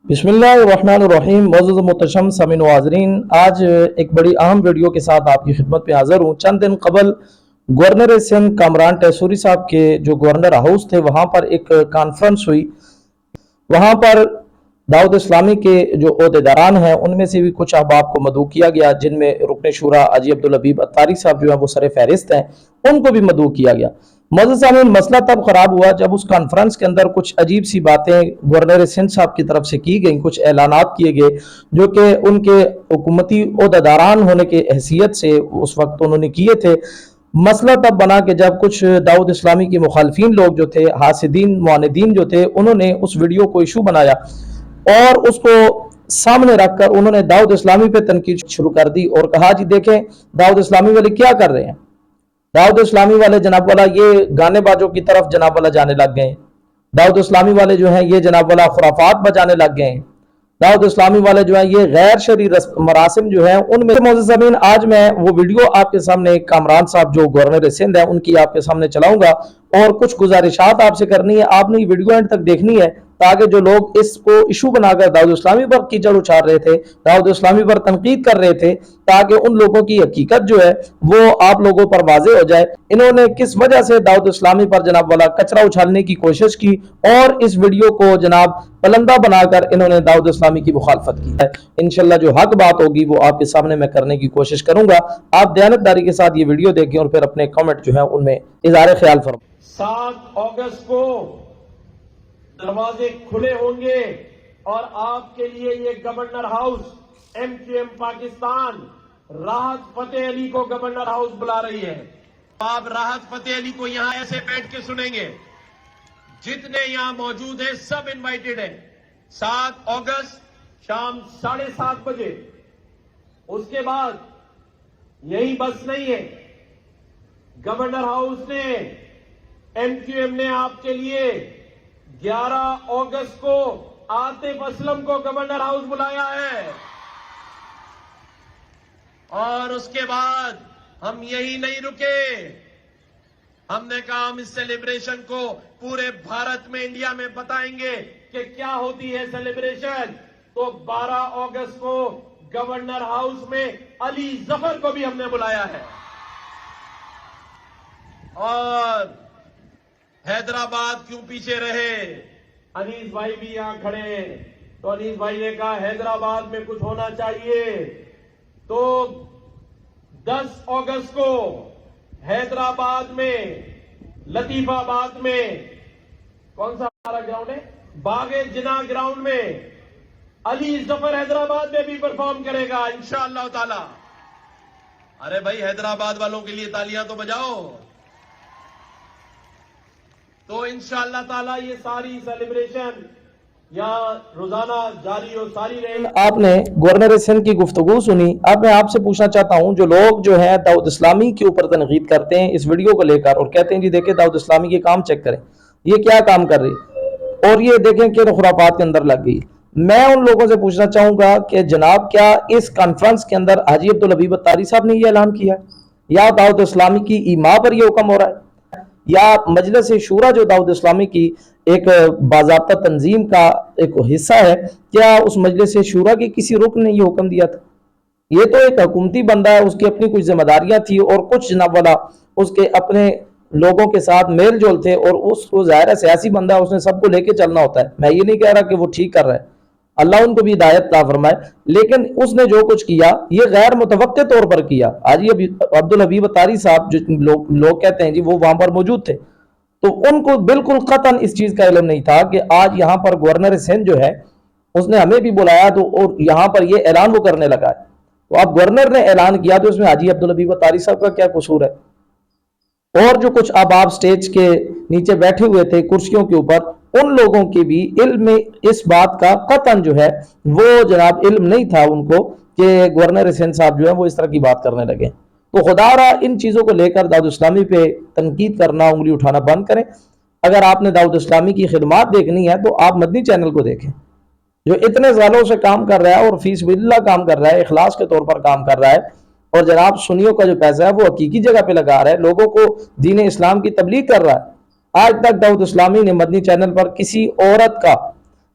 بسم اللہ الرحمن الرحیم۔ معزز محتشم سامعین و حاضرین، آج ایک بڑی اہم ویڈیو کے ساتھ آپ کی خدمت پہ حاضر ہوں۔ چند دن قبل گورنر سندھ کامران ٹیسوری صاحب کے جو گورنر ہاؤس تھے، وہاں پر ایک کانفرنس ہوئی۔ وہاں پر دعوت اسلامی کے جو عہدیداران ہیں ان میں سے بھی کچھ احباب کو مدعو کیا گیا، جن میں رکن شورا حاجی عبدالحبیب اتاری صاحب جو ہیں وہ سر فہرست ہیں، ان کو بھی مدعو کیا گیا۔ معزز سامعین، مسئلہ تب خراب ہوا جب اس کانفرنس کے اندر کچھ عجیب سی باتیں گورنر سندھ صاحب کی طرف سے کی گئیں، کچھ اعلانات کیے گئے جو کہ ان کے حکومتی عہدیداران ہونے کے حیثیت سے اس وقت انہوں نے کیے تھے۔ مسئلہ تب بنا کہ جب کچھ دعوت اسلامی کے مخالفین لوگ جو تھے، حاسدین معاندین جو تھے، انہوں نے اس ویڈیو کو ایشو بنایا اور اس کو سامنے رکھ کر انہوں نے دعوت اسلامی پہ تنقید شروع کر دی اور کہا جی دیکھیں دعوت اسلامی والے کیا کر رہے ہیں۔ دعوت اسلامی والے جناب والا یہ گانے بازوں کی طرف جناب والا جانے لگ گئے ہیں۔ دعوت اسلامی والے جو ہیں یہ جناب والا خرافات بجانے لگ گئے ہیں۔ دعوت اسلامی والے جو ہیں یہ غیر شرعی مراسم جو ہیں ان میں معزز سامعین، آج میں وہ ویڈیو آپ کے سامنے کامران صاحب جو گورنر سندھ ہیں ان کی آپ کے سامنے چلاؤں گا اور کچھ گزارشات آپ سے کرنی ہے۔ آپ نے یہ ویڈیو اینڈ تک دیکھنی ہے تاکہ جو لوگ اس کو ایشو بنا کر دعوت اسلامی پر کیچڑ اچھال رہے تھے، دعوت اسلامی پر تنقید کر رہے تھے، تاکہ ان لوگوں کی حقیقت جو ہے وہ آپ لوگوں پر واضح ہو جائے۔ انہوں نے کس وجہ سے دعوت اسلامی پر جناب والا کچرا اچھالنے کی کوشش کی اور اس ویڈیو کو جناب پلندہ بنا کر انہوں نے دعوت اسلامی کی مخالفت کی ہے۔ انشاءاللہ جو حق بات ہوگی وہ آپ کے سامنے میں کرنے کی کوشش کروں گا۔ آپ دیانتداری کے ساتھ یہ ویڈیو دیکھیں اور پھر اپنے کامنٹ جو ہیں ان میں اظہار خیال فرمائیں۔ 7 اگست کو دروازے کھلے ہوں گے اور آپ کے لیے یہ governor house MQM Pakistan Rahat Fateh Ali کو گورنر ہاؤس بلا رہی ہے۔ آپ راحت فتح علی کو یہاں ایسے بیٹھ کے سنیں گے۔ جتنے یہاں موجود ہیں سب انوائٹڈ ہیں۔ 7 اگست شام 7:30 بجے۔ اس کے بعد یہی بس نہیں ہے، گورنر ہاؤس نے MQM نے آپ کے لیے 11 اگست کو عاطف اسلم کو گورنر ہاؤس بلایا ہے۔ اور اس کے بعد ہم یہی نہیں رکے، ہم نے کہا ہم اس سیلیبریشن کو پورے بھارت میں انڈیا میں بتائیں گے کہ کیا ہوتی ہے سیلیبریشن۔ تو 12 اگست کو گورنر ہاؤس میں علی ظفر کو بھی ہم نے بلایا ہے۔ اور حیدرآباد کیوں پیچھے رہے؟ انیس بھائی بھی یہاں کھڑے ہیں، تو انیس بھائی نے کہا حیدرآباد میں کچھ ہونا چاہیے۔ تو 10 اگست کو حیدرآباد میں لطیف آباد میں کون سا ہمارا گراؤنڈ ہے؟ باغ جناح گراؤنڈ میں علی ظفر حیدرآباد میں بھی پرفارم کرے گا انشاءاللہ تعالی۔ ارے بھائی حیدرآباد والوں کے لیے تالیاں تو بجاؤ۔ تو انشاءاللہ تعالی یہ ساری سیلیبریشن یہاں روزانہ جاری اور ساری رہے۔ آپ نے گورنر سندھ کی گفتگو سنی۔ اب میں آپ سے پوچھنا چاہتا ہوں جو لوگ جو ہیں دعوت اسلامی کے اوپر تنقید کرتے ہیں اس ویڈیو کو لے کر اور کہتے ہیں جی دیکھیں دعوت اسلامی کے کام چیک کریں، یہ کیا کام کر رہی اور یہ دیکھیں کہ خرافات کے اندر لگ گئی، میں ان لوگوں سے پوچھنا چاہوں گا کہ جناب کیا اس کانفرنس کے اندر حاجی عبدالحبیب اتاری صاحب نے یہ اعلان کیا ہے یا دعوت اسلامی کی ایما پر یہ حکم ہو رہا ہے یا مجلس شورا جو دعوت اسلامی کی ایک باضابطہ تنظیم کا ایک حصہ ہے، کیا اس مجلس شورا کے کسی رکن نے یہ حکم دیا تھا؟ یہ تو ایک حکومتی بندہ ہے، اس کی اپنی کچھ ذمہ داریاں تھی اور کچھ جناب والا اس کے اپنے لوگوں کے ساتھ میل جول تھے اور اس کو ظاہر ہے سیاسی بندہ ہے، اس نے سب کو لے کے چلنا ہوتا ہے۔ میں یہ نہیں کہہ رہا کہ وہ ٹھیک کر رہا ہے، اللہ ان کو بھی ہدایت عطا فرمائے، لیکن اس نے جو کچھ کیا یہ غیر متوقع طور پر کیا۔ حاجی عبدالحبیب اتاری صاحب جو لوگ کہتے ہیں جی وہ وہاں پر موجود تھے، تو ان کو بالکل قطعاً اس چیز کا علم نہیں تھا کہ آج یہاں پر گورنر سندھ جو ہے اس نے ہمیں بھی بلایا تو اور یہاں پر یہ اعلان وہ کرنے لگا ہے۔ تو اب گورنر نے اعلان کیا تو اس میں حاجی عبدالحبیب اتاری صاحب کا کیا قصور ہے؟ اور جو کچھ احباب سٹیج کے نیچے بیٹھے ہوئے تھے کرسیوں کے اوپر، ان لوگوں کے بھی علم میں اس بات کا قطعاً جو ہے وہ جناب علم نہیں تھا ان کو کہ گورنر سندھ صاحب جو ہے وہ اس طرح کی بات کرنے لگے۔ تو خدا رہا ان چیزوں کو لے کر دعوت اسلامی پہ تنقید کرنا، انگلی اٹھانا بند کریں۔ اگر آپ نے دعوت اسلامی کی خدمات دیکھنی ہے تو آپ مدنی چینل کو دیکھیں جو اتنے سالوں سے کام کر رہا ہے اور فی سبیل اللہ کام کر رہا ہے، اخلاص کے طور پر کام کر رہا ہے، اور جناب سنیوں کا جو پیسہ ہے وہ حقیقی جگہ پہ لگا رہا ہے، لوگوں کو دین اسلام کی تبلیغ کر رہا ہے۔ آج تک دعوت اسلامی نے مدنی چینل پر کسی عورت کا